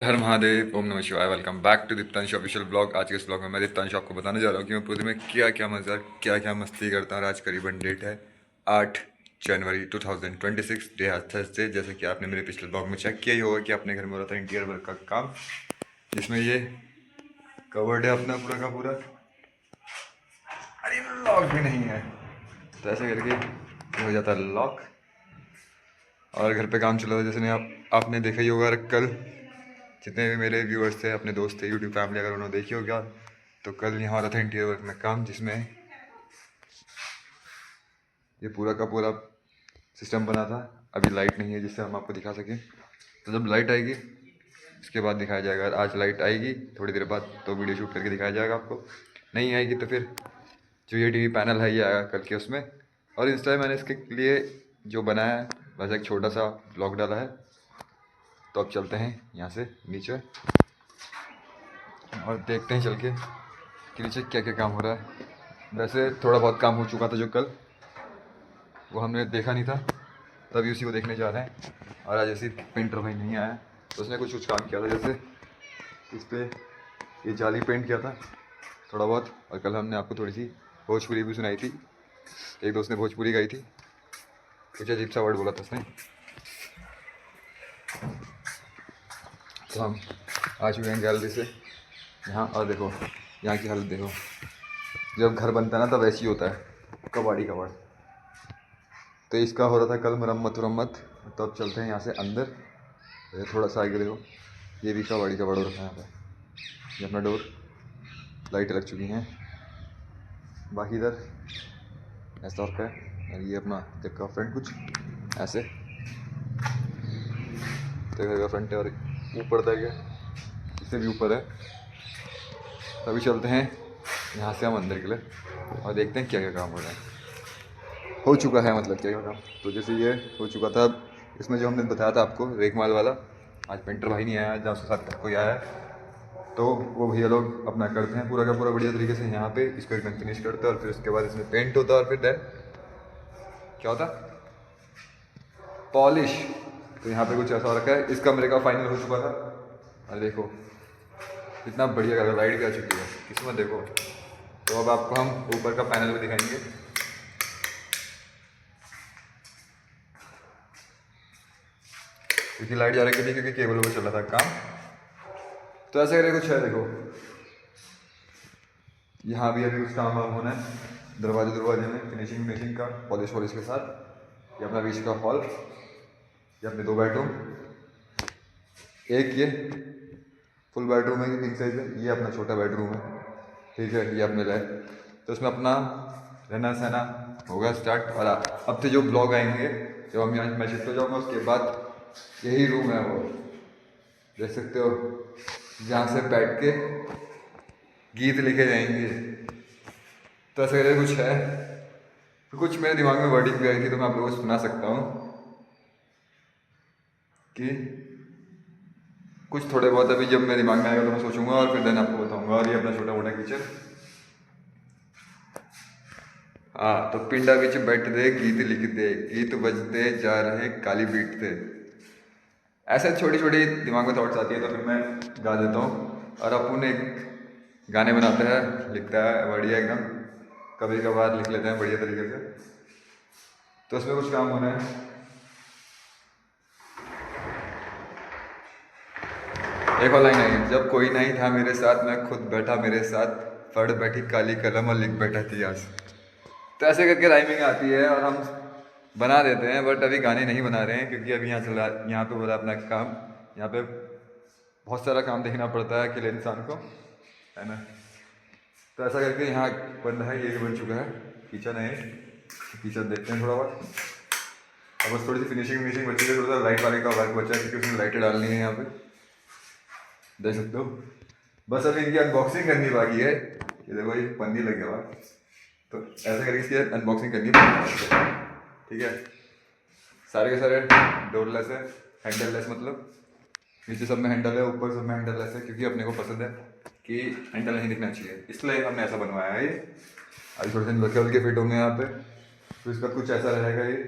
हर महादेव, ओम नमः शिवाय। Welcome back to Deeptansh official blog. आज के इस ब्लॉग में मैं दीप्तांश आपको बताने जा रहा हूँ कि मैं पूरे में क्या क्या मज़ा, क्या क्या मस्ती करता हूँ। आज करीबन डेट है 8 जनवरी 2026, डे आज थर्सडे। जैसे कि आपने मेरे पिछले ब्लॉग में चेक किया ही होगा कि अपने घर में हो रहा था इंटीरियर वर्क का काम, जिसमें ये कवर्ड है अपना पूरा का पूरा। अरे लॉक भी नहीं है, तो ऐसे करके ये हो जाता है लॉक। और घर पे काम चल रहा था, जैसे आपने देखा ही होगा कल। जितने भी मेरे व्यूअर्स थे, अपने दोस्त थे, यूट्यूब फैमिली, अगर उन्होंने देखी होगा तो कल यहाँ हो रहा था इंटीरियर वर्क में काम, जिसमें ये पूरा का पूरा सिस्टम बना था। अभी लाइट नहीं है जिससे हम आपको दिखा सकें, तो जब लाइट आएगी उसके बाद दिखाया जाएगा। आज लाइट आएगी थोड़ी देर बाद तो वीडियो शूट करके दिखाया जाएगा आपको। नहीं आएगी तो फिर जो ये टीवी पैनल है ये आएगा कल के उसमें। और इंस्टा में मैंने इसके लिए जो बनाया है बस एक छोटा सा ब्लॉग डाला है। तो अब चलते हैं यहाँ से नीचे और देखते हैं चल के कि नीचे क्या क्या काम हो रहा है। वैसे थोड़ा बहुत काम हो चुका था जो कल, वो हमने देखा नहीं था, तभी उसी को देखने जा रहे हैं। और आज ऐसे पेंटर भाई नहीं आया तो उसने कुछ कुछ काम किया था, जैसे इस पर ये जाली पेंट किया था थोड़ा बहुत। और कल हमने आपको थोड़ी सी भोजपुरी भी सुनाई थी, एक दोस्त ने भोजपुरी गाई थी, कुछ अजीब सा वर्ड बोला था उसने। तो हम आ चुके हैं गैलरी से यहाँ, और देखो यहाँ की हालत देखो। जब घर बनता है ना तब ऐसे ही होता है, कबाड़ी कबाड़। तो इसका हो रहा था कल मरम्मत वरम्मत। तो अब चलते हैं यहाँ से अंदर। ये थोड़ा सा आगे देखो, ये भी कबाड़ी कबाड़ हो रखा है यहाँ पे। ये अपना डोर, लाइटें लग चुकी हैं। बाकी इधर ऐसा और है, और ये अपना घर का फ्रंट कुछ ऐसे। तो घर का फ्रंट है और ऊपर तक है, इससे भी ऊपर है। तभी चलते हैं यहाँ से हम अंदर के लिए और देखते हैं क्या क्या काम हो रहा है, हो चुका है मतलब क्या क्या काम। तो जैसे ये हो चुका था, इसमें जो हमने बताया था आपको रेगमाल वाला, आज पेंटर भाई नहीं आया, जहाँ उसके साथ कोई आया है तो वो भैया लोग अपना करते हैं पूरा का पूरा बढ़िया तरीके से। यहाँ पे इसको एकदम फिनिश करते हैं और फिर उसके बाद इसमें पेंट होता है और फिर देन क्या होता है, पॉलिश। तो यहाँ पे कुछ ऐसा हो रखा है। इसका मेरे का फाइनल हो चुका था और देखो इतना बढ़िया कलर लाइट भी आ चुकी है, किस्मत देखो। तो अब आपको हम ऊपर का पैनल भी दिखाएंगे। क्योंकि लाइट जा रही थी, क्योंकि केबल पर चल रहा था काम। तो ऐसे करके कुछ है देखो, यहाँ भी अभी कुछ काम वाम होना है दरवाजे में, फिनिशिंग का पॉलिश वॉलिश के साथ। ये अपना बीच का हॉल, ये अपने 2 बेडरूम, एक ये फुल बेडरूम है, ये किंग साइज है। ये अपना छोटा बेडरूम है, ठीक है। ये अपने रहे तो उसमें अपना रहना सहना होगा स्टार्ट। और अब से जो ब्लॉग आएंगे, जब हम यहाँ मैं शिफ्ट हो जाऊँगा उसके बाद यही रूम है, वो देख सकते हो, जहाँ से बैठ के गीत लिखे जाएंगे। तो ऐसा करके कुछ है। तो कुछ मेरे दिमाग में वर्डिंग भी आई थी, तो मैं आप लोगों को सुना सकता हूँ कि कुछ थोड़े बहुत अभी जब मेरे दिमाग में आएगा तो मैं सोचूंगा और फिर देन आपको बताऊंगा। और ये अपना छोटा मोटा किचन। हाँ, तो पिंडा बिच बैठ दे गीत लिख दे, गीत बजते जा रहे काली बीट थे। ऐसे छोटी छोटी दिमाग में थॉट्स आती है तो फिर मैं गा देता हूँ। और अपुन एक गाने बनाता है, लिखता है बढ़िया एकदम, कभी कभार लिख लेते हैं बढ़िया तरीके से। तो उसमें कुछ काम होना है। एक और लाइन आई, जब कोई नहीं था मेरे साथ मैं खुद बैठा मेरे साथ, पढ़ बैठी काली कलम और लिख बैठा इतिहास। तो ऐसे करके राइमिंग आती है और हम बना देते हैं, बट अभी गाने नहीं बना रहे हैं क्योंकि अभी यहाँ चल रहा, यहाँ पे हो रहा है अपना काम। यहाँ पे बहुत सारा काम देखना पड़ता है अकेले इंसान को, है ना। तो ऐसा करके यहाँ बन रहा है, ये भी बन चुका है। किचन है, किचन देखते हैं थोड़ा बहुत। अब बस थोड़ी सी फिनिशिंग बची है, थोड़ा सा लाइट वाले का वर्क बचा है क्योंकि उसमें लाइटें डालनी है यहाँ पे, देख सकते हो। बस अभी इनकी अनबॉक्सिंग करनी बाकी है। ये देखो ये पन्नी लगे हुआ, तो ऐसा करके इसकी अनबॉक्सिंग करनी है, ठीक है। सारे के सारे डोरलेस है, हैंडललेस मतलब नीचे सब में हैंडल है, ऊपर सब में हैंडललेस है, क्योंकि अपने को पसंद है कि हैंडल नहीं दिखना चाहिए, इसलिए हमने ऐसा बनवाया है। ये अभी थोड़े दिन लगे फिट होंगे यहाँ पे, तो इसका कुछ ऐसा रहेगा। ये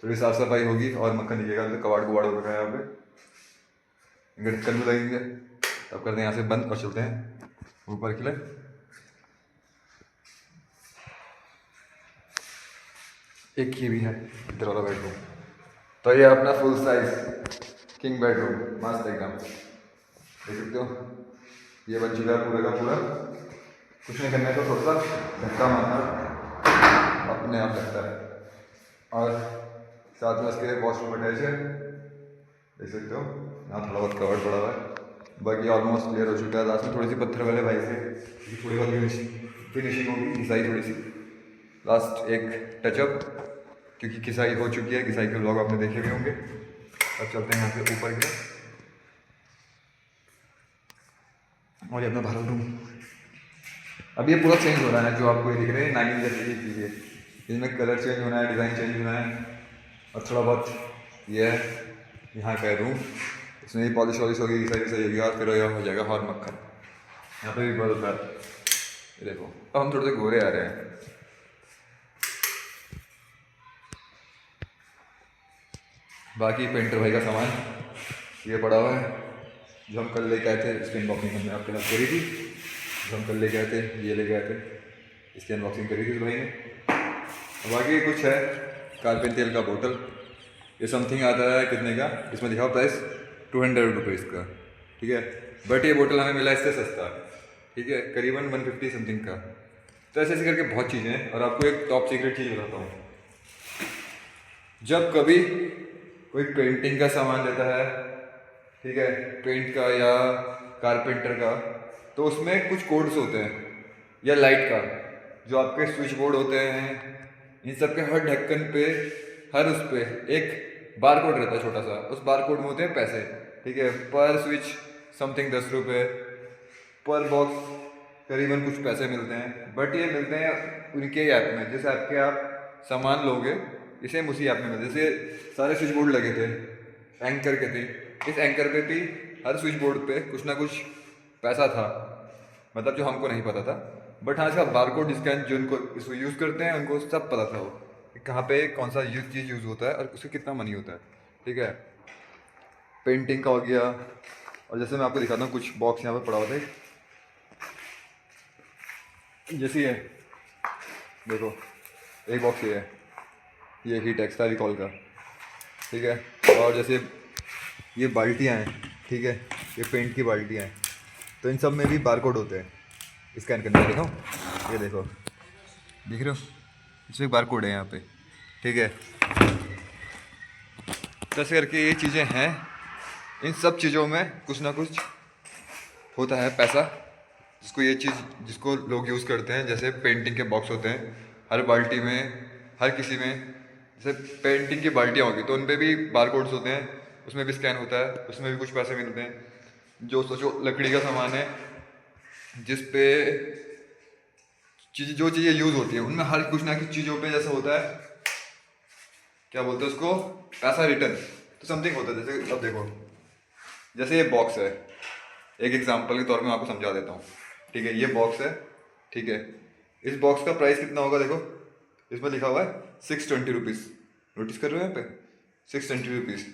थोड़ी साफ सफाई होगी और मक्खन दिखेगा। तो कबाड़ कबाड़ हो रखा है यहाँ पे, ढक्कन भी लगेंगे। तब करते हैं यहाँ से बंद और चलते हैं ऊपर के लिए। एक ये भी है इधर वाला बेडरूम। तो ये अपना फुल साइज किंग बेडरूम मस्त एकदम देख सकते हो। ये बन चुका है पूरा का पूरा। कुछ नहीं करना है, तो थोड़ा सा धक्का मारना अपने आप लगता है। और साथ में इसके वॉशरूम अटैच है, देख सकते हो। यहाँ थोड़ा बहुत कवर्ड पड़ा हुआ है, बाकी ऑलमोस्ट क्लियर हो चुका है। लास्ट में थोड़ी सी पत्थर वाले भाई से थोड़ी बहुत फिनिशिंग होगी, घिसाई थोड़ी सी, लास्ट एक टचअप, क्योंकि घिसाई हो चुकी है। घिसाई के व्लॉग आपने देखे भी होंगे। अब चलते हैं यहाँ से ऊपर की। और ये अपना बारह रूम। अब ये पूरा चेंज हो रहा है, जो आपको ये दिख रहे हैं 9 जैसे की चीज़ है। इसमें कलर चेंज होना है, डिज़ाइन चेंज होना है। और थोड़ा बहुत ये है यहाँ का रूम, इसमें भी पॉलिश वॉलिश होगी, घिसाई विसाई होगी, और फिर हो जाएगा हॉर मक्खन। यहाँ पे भी बल्ब है, ये देखो। अब हम थोड़े से गोरे आ रहे हैं। बाकी पेंटर भाई का सामान ये पड़ा हुआ है, जो हम कल लेके आए थे। इसकी अनबॉक्सिंग हमने आपके साथ करी थी। जो हम कल लेके आए थे, ये लेके आए थे, इसकी अनबॉक्सिंग करी थी इस भाई ने। बाकी कुछ है कार्पिन तेल का बोतल, ये समथिंग आता है कितने का, इसमें दिखाओ प्राइस 200 रुपीज़ का, ठीक है। बट ये बोतल हमें मिला इससे सस्ता, ठीक है, करीबन 150 समथिंग का। तो ऐसे ऐसे करके बहुत चीज़ें हैं। और आपको एक टॉप सीक्रेट चीज़ बताता हूँ, जब कभी कोई पेंटिंग का सामान लेता है, ठीक है, पेंट का या कारपेंटर का, तो उसमें कुछ कोड्स होते हैं, या लाइट का, जो आपके स्विच बोर्ड होते हैं, इन सब के हर ढक्कन पे, हर उस पे एक बार कोड रहता है छोटा सा। उस बार कोड में होते हैं पैसे, ठीक है। पर स्विच समथिंग 10 रुपये, पर बॉक्स करीबन कुछ पैसे मिलते हैं। बट ये मिलते हैं उनके ऐप में, जिस ऐप के आप सामान लोगे, इसे उसी ऐप में मिलते। जैसे सारे स्विच बोर्ड लगे थे, एंकर के थे, इस एंकर पे भी हर स्विच बोर्ड पे कुछ ना कुछ पैसा था, मतलब जो हमको नहीं पता था। बट हाँ, इसका बारकोड स्कैन जो उनको इसको यूज़ करते हैं, उनको सब पता था वो कि कहाँ पे कौन सा चीज़ यूज़ होता है और उससे कितना मनी होता है, ठीक है। पेंटिंग का हो गया। और जैसे मैं आपको दिखाता हूँ, कुछ बॉक्स यहाँ पे पड़ा हुआ था, जैसे ये देखो, एक बॉक्स ये है, ये हीट एक्सट्रा कॉल का, ठीक है। और जैसे ये बाल्टियाँ हैं, ठीक है, ये पेंट की बाल्टियाँ हैं, तो इन सब में भी बारकोड होते हैं, स्कैन करने के। देखो, ये देखो, दिख रहे हो, इसमें बारकोड है यहाँ पे, ठीक है। तो ऐसे करके ये चीज़ें हैं। इन सब चीज़ों में कुछ ना कुछ होता है पैसा, जिसको ये चीज़, जिसको लोग यूज़ करते हैं। जैसे पेंटिंग के बॉक्स होते हैं हर बाल्टी में, हर किसी में। जैसे पेंटिंग की बाल्टियाँ होगी तो उन पर भी बारकोड्स होते हैं, उसमें भी स्कैन होता है, उसमें भी कुछ पैसे मिलते हैं। जो सोचो लकड़ी का सामान है, जिस पे जो चीज़ें यूज़ होती हैं, उनमें हर कुछ ना कुछ चीज़ों पे जैसा होता है, क्या बोलते हैं उसको, पैसा रिटर्न, तो समथिंग होता है। जैसे अब देखो, जैसे ये बॉक्स है, एक एग्जांपल के तौर में आपको समझा देता हूँ, ठीक है। ये बॉक्स है, ठीक है। इस बॉक्स का प्राइस कितना होगा, देखो इसमें लिखा हुआ है 620 रुपीज़, नोटिस कर रहे हो यहाँ पे, 620 रुपीज़,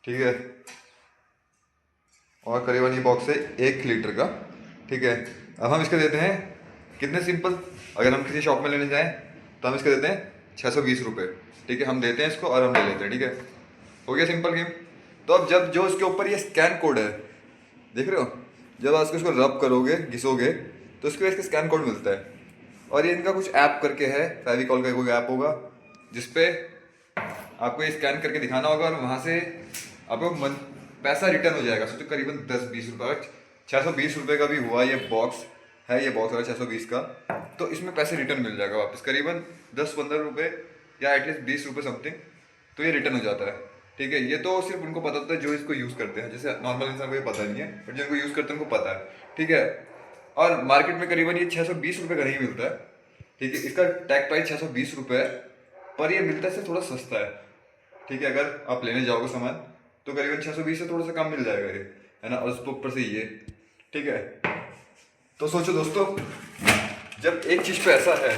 ठीक है। और करीबन ये बॉक्स है 1 लीटर का, ठीक है। अब हम इसके देते हैं कितने, सिंपल, अगर हम किसी शॉप में लेने जाएँ तो हम इसके देते हैं 620 रुपये, ठीक है। हम देते हैं इसको और हम ले लेते हैं, ठीक है, हो गया सिंपल गेम। तो अब जब जो इसके ऊपर ये स्कैन कोड है, देख रहे हो, जब आप इसको रब करोगे, घिसोगे, तो इसके इसका स्कैन कोड मिलता है। और ये इनका कुछ ऐप करके है, फेविकॉल का कोई ऐप होगा, जिसपे आपको ये स्कैन करके दिखाना होगा, और वहाँ से आपको पैसा रिटर्न हो जाएगा। सोचो करीबन 10-20 रुपये, 620 रुपये का भी हुआ ये बॉक्स है, ये बॉक्स है 620 का, तो इसमें पैसे रिटर्न मिल जाएगा वापस, करीबन 10-15 रुपये या एटलीस्ट 20 रुपये समथिंग, तो ये रिटर्न हो जाता है, ठीक है। ये तो सिर्फ उनको पता होता है जो इसको यूज़ करते हैं, जैसे नॉर्मल इंसान को ये पता नहीं है, बट जिनको यूज़ करते हैं उनको पता है, ठीक है। और मार्केट में करीबन ये 620 रुपये का नहीं मिलता है, ठीक है। इसका टैग प्राइस 620 रुपये है, पर ये मिलता है थोड़ा सस्ता है, ठीक है। अगर आप लेने जाओगे सामान तो करीबन 620 से थोड़ा सा कम मिल जाएगा ये, है ना। और उसके ऊपर से ये, ठीक है। तो सोचो दोस्तों, जब एक चीज़ पे ऐसा है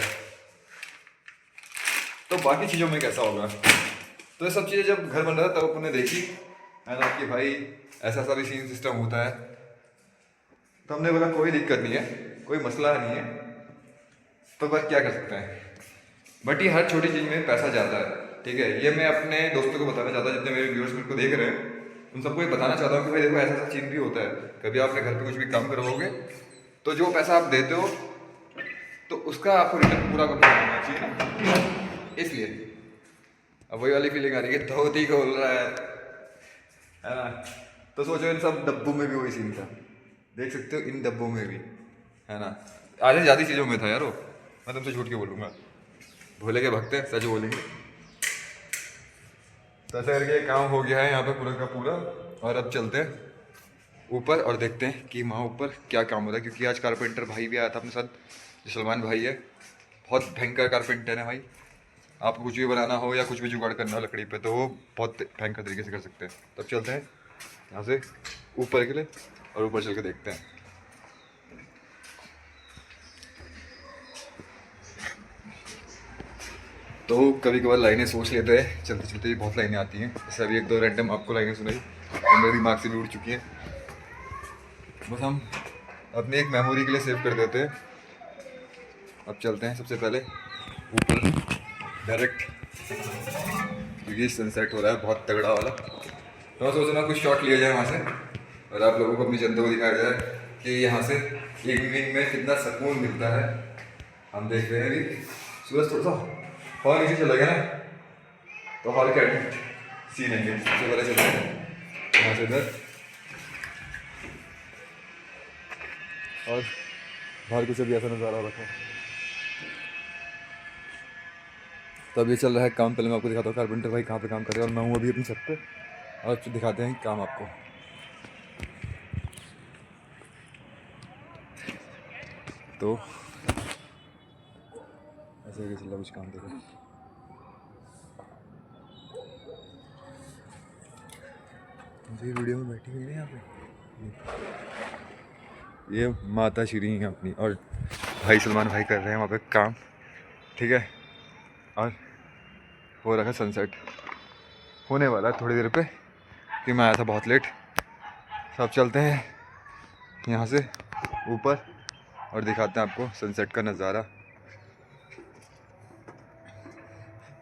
तो बाकी चीज़ों में कैसा होगा। तो ये सब चीज़ें जब घर बन रहा था तब अपने देखी, है ना, कि भाई ऐसा सा भी सीन सिस्टम होता है। तो हमने बोला कोई दिक्कत नहीं है, कोई मसला नहीं है, तो बस क्या कर सकते हैं। बट ये हर छोटी चीज़ में पैसा जाता है, ठीक है। ये मैं अपने दोस्तों को बताना चाहता हूँ, जितने मेरे व्यूअर्स मेरे को देख रहे हैं उन सबको ये बताना चाहता हूँ कि भाई देखो ऐसा ऐसा चीज़ भी होता है। कभी आप अपने घर पे कुछ भी काम करवाओगे तो जो पैसा आप देते हो तो उसका आपको रिटर्न पूरा करना होना चाहिए ना, इसलिए। अब वही वाली फीलिंग आ रही है कि धोती खोल रहा है ना। तो सोचो इन सब डब्बों में भी वही सीन था, देख सकते हो इन डब्बों में भी, है ना। आधे ज़्यादा चीज़ों में था यारो, मैं तुमसे झूठ के बोलूँगा, भोले के भक्त हैं, सच बोलेंगे। तो ऐसा करके काम हो गया है यहाँ पे पूरा का पूरा। और अब चलते हैं ऊपर और देखते हैं कि वहाँ ऊपर क्या काम होता है, क्योंकि आज कारपेंटर भाई भी आया था अपने साथ, जो सलमान भाई है। बहुत भयंकर कारपेंटर है भाई। आपको कुछ भी बनाना हो या कुछ भी जुगाड़ करना हो लकड़ी पे, तो वो बहुत भयंकर तरीके से कर सकते हैं। तब चलते हैं यहाँ से ऊपर के लिए और ऊपर चल के देखते हैं। तो कभी कभार लाइनें सोच लेते हैं चलते चलते, ही बहुत लाइनें आती हैं। जैसे अभी एक दो रैंडम आपको लाइनें सुनाई और मेरे दिमाग से भी उड़ चुकी हैं, बस हम अपनी एक मेमोरी के लिए सेव कर देते हैं। अब चलते हैं सबसे पहले ऊपर डायरेक्ट, क्योंकि सनसेट हो रहा है बहुत तगड़ा वाला। तो मैं सोच रहा हूँ कुछ शॉट लिया जाए वहाँ से और आप लोगों को, अपनी जनता को दिखाया जाए कि यहाँ से इवनिंग में कितना सुकून मिलता है। हम देख रहे हैं अभी सूरज थोड़ा सा और नीचे चला गया ना, तो हॉल का सीन है। सबसे पहले चलते हैं यहाँ से इधर, और बाहर कुछ अभी ऐसा नज़ारा रखा है। तो अभी चल रहा है काम, पहले मैं आपको दिखाता हूँ कारपेंटर भाई कहाँ पे काम कर रहे हैं, और मैं हूँ अभी अपनी छत पे, और फिर दिखाते हैं काम आपको। तो ऐसे करके चल रहा कुछ काम, देखो मुझे वीडियो में बैठी हुई है यहाँ पे, ये माता श्री हैं अपनी, और भाई सलमान भाई कर रहे हैं वहाँ पे काम, ठीक है। और हो रखा सनसेट, होने वाला है थोड़ी देर पे, कि मैं आया था बहुत लेट। सब चलते हैं यहाँ से ऊपर और दिखाते हैं आपको सनसेट का नज़ारा।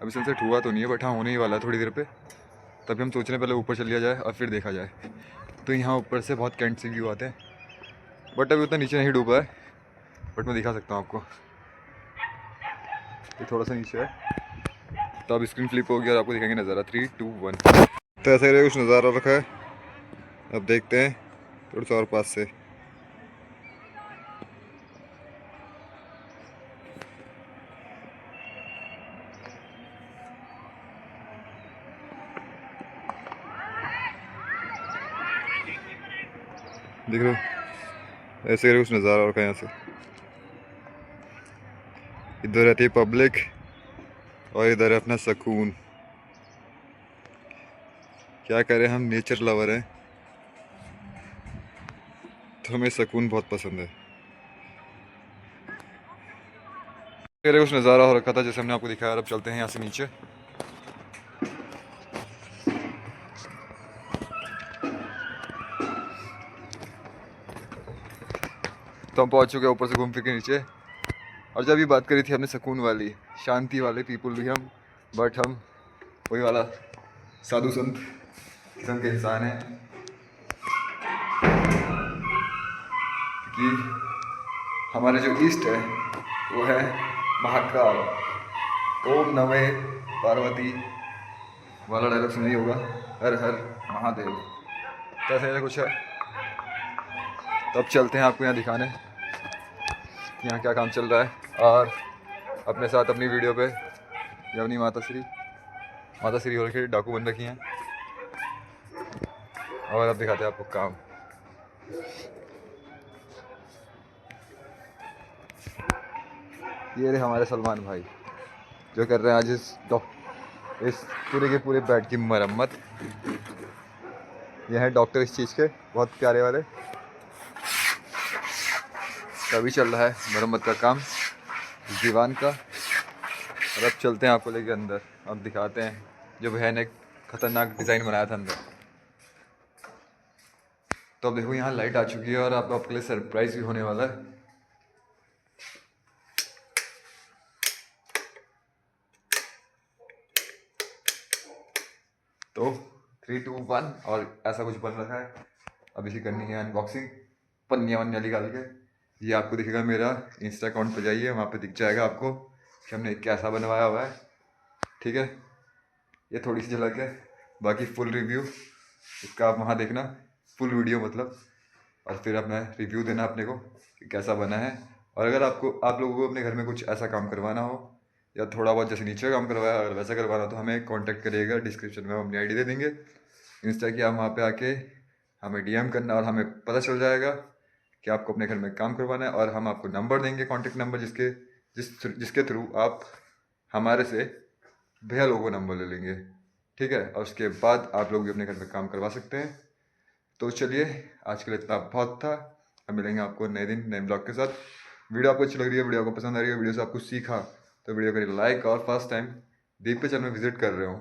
अभी सनसेट हुआ तो नहीं है, बट हाँ होने ही वाला है थोड़ी देर पे। तभी हम सोच रहे हैं पहले ऊपर चल लिया जाए और फिर देखा जाए। तो यहाँ ऊपर से बहुत कैंट से व्यू आते हैं, बट अभी उतना नीचे नहीं डूबा है, बट मैं दिखा सकता हूँ आपको। ये थोड़ा सा नीचे है, तो अब स्क्रीन फ्लिप हो गया और आपको दिखाएंगे नज़ारा। 3, 2, 1। तो ऐसा करके कुछ नज़ारा रखा है, अब देखते हैं थोड़ा सा और पास से। देख लो ऐसे करके कुछ नज़ारा रखा है यहाँ से। इधर रहती है पब्लिक और इधर है अपना सुकून। क्या करें, हम नेचर लवर हैं, तो हमें सुकून बहुत पसंद है। कुछ नज़ारा हो रखा था जैसे हमने आपको दिखाया। अब चलते हैं यहाँ से नीचे। तो हम पहुँच चुके हैं ऊपर से घूम फिर के नीचे। और जब ये बात करी थी हमने सुकून वाली, शांति वाले पीपुल भी हम, बट हम वही वाला साधु संत किस्म के इंसान हैं। कि हमारे जो ईस्ट है वो है महाकाल। ओम नमः पार्वती वाला डायलॉग सुना ही होगा, हर हर महादेव। तो ऐसा कुछ है। तो अब चलते हैं आपको यहाँ दिखाने कि यहाँ क्या काम चल रहा है। और अपने साथ अपनी वीडियो पे ये अपनी माता श्री हो रखी डाकू बन रखी हैं। और अब दिखाते हैं आपको काम। ये रहे हमारे सलमान भाई जो कर रहे हैं आज इस पूरे के पूरे बेड की मरम्मत। ये हैं डॉक्टर इस चीज़ के, बहुत प्यारे वाले। अभी चल रहा है मरम्मत का काम इस दीवान का। और अब चलते हैं आपको लेके अंदर, अब दिखाते हैं जो भैया ने खतरनाक डिज़ाइन बनाया था अंदर। तो अब देखो यहाँ लाइट आ चुकी है और आपके लिए सरप्राइज भी होने वाला है। तो 3 2 1 और ऐसा कुछ बन रखा है। अब इसी करनी है अनबॉक्सिंग, पन्नियाँ वन्नियाँ निकाल के। ये आपको दिखेगा, मेरा इंस्टा अकाउंट पर जाइए, वहाँ पे दिख जाएगा आपको कि हमने कैसा बनवाया हुआ है। ठीक है, ये थोड़ी सी झलक है, बाकी फुल रिव्यू इसका आप वहाँ देखना, फुल वीडियो मतलब, और फिर अपना रिव्यू देना अपने को कि कैसा बना है। और अगर आप लोगों को अपने घर में कुछ ऐसा काम करवाना हो या थोड़ा बहुत जैसे नीचे काम करवाया अगर वैसा करवाना हो तो हमें कांटेक्ट करिएगा। डिस्क्रिप्शन में हम अपनी आईडी दे देंगे इंस्टा की, आप वहाँ पे आके हमें डीएम करना और हमें पता चल जाएगा कि आपको अपने घर में काम करवाना है। और हम आपको नंबर देंगे, कॉन्टेक्ट नंबर, जिसके थ्रू आप हमारे से भैया लोगों का नंबर ले लेंगे। ठीक है, और उसके बाद आप लोग भी अपने घर में काम करवा सकते हैं। तो चलिए, आज के लिए इतना बहुत था। अब मिलेंगे आपको नए दिन नए ब्लॉग के साथ। वीडियो आपको अच्छी लग रही है, वीडियो आपको पसंद आ रही है, वीडियो से आपको सीखा तो वीडियो करिए लाइक, और फर्स्ट टाइम दीप पे चैनल में विजिट कर रहे हो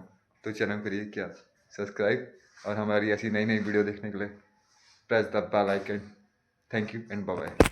तो चैनल करिए क्या सब्सक्राइब, और हमारी ऐसी नई नई वीडियो देखने के लिए press the bell icon. Thank you and bye bye.